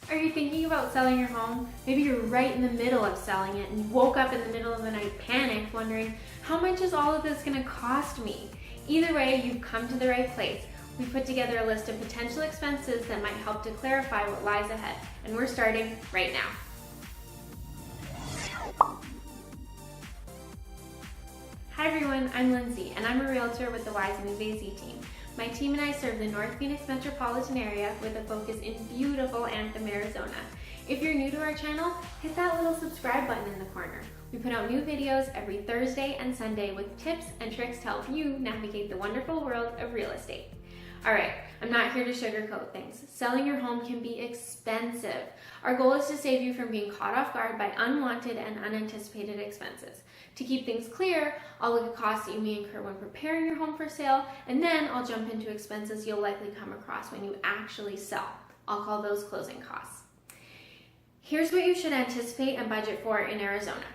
Are you thinking about selling your home? Maybe you're right in the middle of selling it and you woke up in the middle of the night panicked, wondering, how much is all of this going to cost me? Either way, you've come to the right place. We put together a list of potential expenses that might help to clarify what lies ahead, and we're starting right now. Hi everyone, I'm Lindsay, and I'm a realtor with the Wise Move AZ team. My team and I serve the North Phoenix metropolitan area with a focus in beautiful Anthem, Arizona. If you're new to our channel, hit that little subscribe button in the corner. We put out new videos every Thursday and Sunday with tips and tricks to help you navigate the wonderful world of real estate. Alright, I'm not here to sugarcoat things. Selling your home can be expensive. Our goal is to save you from being caught off guard by unwanted and unanticipated expenses. To keep things clear, I'll look at costs that you may incur when preparing your home for sale, and then I'll jump into expenses you'll likely come across when you actually sell. I'll call those closing costs. Here's what you should anticipate and budget for in Arizona.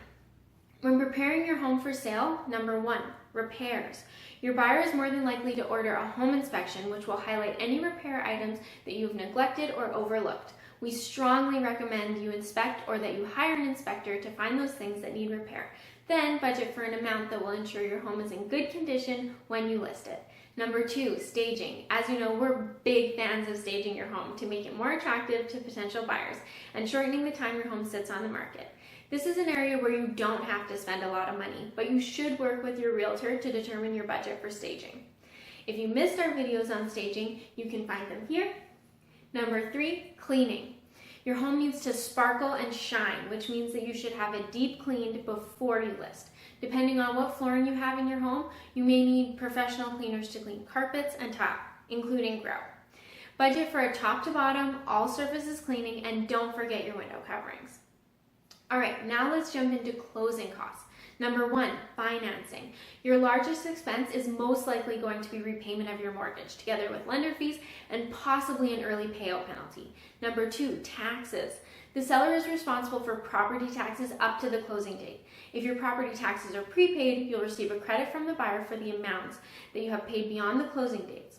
When preparing your home for sale, number 1, repairs. Your buyer is more than likely to order a home inspection, which will highlight any repair items that you've neglected or overlooked. We strongly recommend you inspect or that you hire an inspector to find those things that need repair. Then budget for an amount that will ensure your home is in good condition when you list it. Number 2, staging. As you know, we're big fans of staging your home to make it more attractive to potential buyers and shortening the time your home sits on the market. This is an area where you don't have to spend a lot of money, but you should work with your realtor to determine your budget for staging. If you missed our videos on staging, you can find them here. Number 3, cleaning. Your home needs to sparkle and shine, which means that you should have it deep cleaned before you list. Depending on what flooring you have in your home, you may need professional cleaners to clean carpets and tile, including grout. Budget for a top to bottom, all surfaces cleaning, and don't forget your window coverings. All right, now let's jump into closing costs. Number 1, financing. Your largest expense is most likely going to be repayment of your mortgage, together with lender fees and possibly an early payout penalty. Number 2, taxes. The seller is responsible for property taxes up to the closing date. If your property taxes are prepaid, you'll receive a credit from the buyer for the amounts that you have paid beyond the closing dates.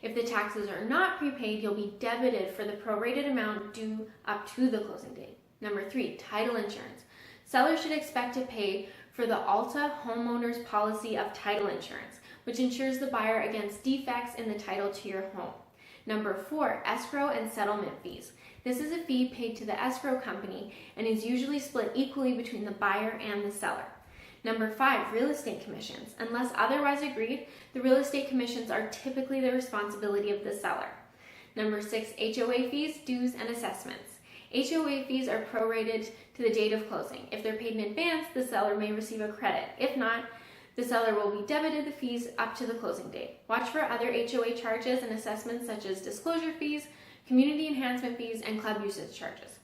If the taxes are not prepaid, you'll be debited for the prorated amount due up to the closing date. Number 3, title insurance. Sellers should expect to pay for the Alta Homeowner's Policy of Title Insurance, which insures the buyer against defects in the title to your home. Number 4, escrow and settlement fees. This is a fee paid to the escrow company and is usually split equally between the buyer and the seller. Number 5, real estate commissions. Unless otherwise agreed, the real estate commissions are typically the responsibility of the seller. Number 6, HOA fees, dues, and assessments. HOA fees are prorated to the date of closing. If they're paid in advance, the seller may receive a credit. If not, the seller will be debited the fees up to the closing date. Watch for other HOA charges and assessments such as disclosure fees, community enhancement fees, and club usage charges.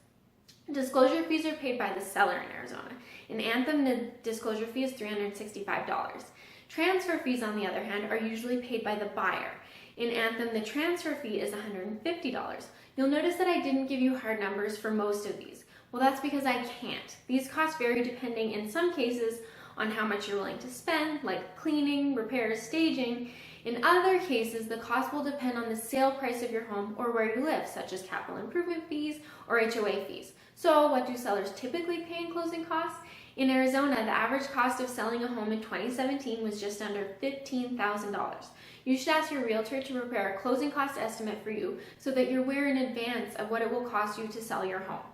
Disclosure fees are paid by the seller in Arizona. In Anthem, the disclosure fee is $365. Transfer fees, on the other hand, are usually paid by the buyer. In Anthem, the transfer fee is $150. You'll notice that I didn't give you hard numbers for most of these. Well, that's because I can't. These costs vary depending, in some cases, on how much you're willing to spend, like cleaning, repairs, staging. In other cases, the cost will depend on the sale price of your home or where you live, such as capital improvement fees or HOA fees. So what do sellers typically pay in closing costs? In Arizona, the average cost of selling a home in 2017 was just under $15,000. You should ask your realtor to prepare a closing cost estimate for you so that you're aware in advance of what it will cost you to sell your home.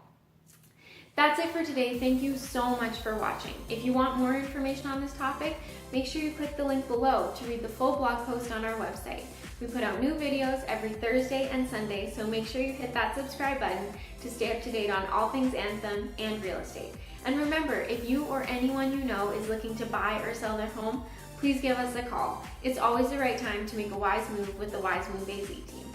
That's it for today. Thank you so much for watching. If you want more information on this topic, make sure you click the link below to read the full blog post on our website. We put out new videos every Thursday and Sunday, so make sure you hit that subscribe button to stay up to date on all things Anthem and real estate. And remember, if you or anyone you know is looking to buy or sell their home, please give us a call. It's always the right time to make a wise move with the Wise Move AZ team.